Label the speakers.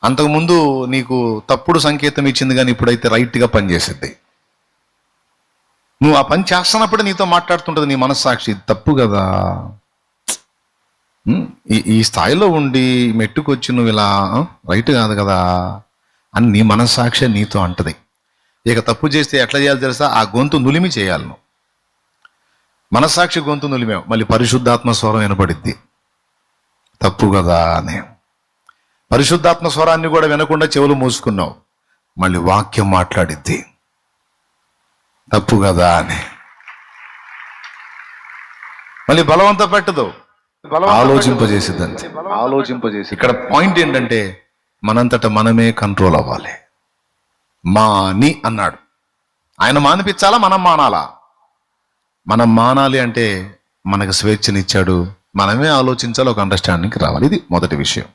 Speaker 1: అంతకుముందు నీకు తప్పుడు సంకేతం ఇచ్చింది, కానీ ఇప్పుడైతే రైట్గా పనిచేసిద్ది. నువ్వు ఆ పని చేస్తున్నప్పుడే నీతో మాట్లాడుతుంటుంది నీ మనస్సాక్షి, తప్పు కదా, ఈ స్థాయిలో ఉండి మెట్టుకొచ్చి నువ్వు ఇలా రైట్ కాదు కదా అని నీ మనస్సాక్షి నీతో అంటది. ఇక తప్పు చేస్తే ఎట్లా చేయాలి తెలుసా? ఆ గొంతు నులిమి చేయాలి నువ్వు. మనస్సాక్షి గొంతు నులిమేవు, మళ్ళీ పరిశుద్ధాత్మ స్వరం వినపడిద్ది, తప్పు కదా అని. పరిశుద్ధాత్మ స్వరాన్ని కూడా వినకుండా చెవులు మూసుకున్నావు, మళ్ళీ వాక్యం మాట్లాడిద్ది, తప్పు కదా అని. మళ్ళీ బలవంత పెట్టదు, ఆలోచింపజేసిద్దంతే. ఇక్కడ పాయింట్ ఏంటంటే మనంతట మనమే కంట్రోల్ అవ్వాలి. మాని అన్నాడు ఆయన, మానిపించాలా మనం మానాలా? మనం మానాలి అంటే మనకు స్వేచ్ఛనిచ్చాడు, మనమే ఆలోచించాలి, ఒక అండర్స్టాండింగ్కి రావాలి. ఇది మొదటి విషయం.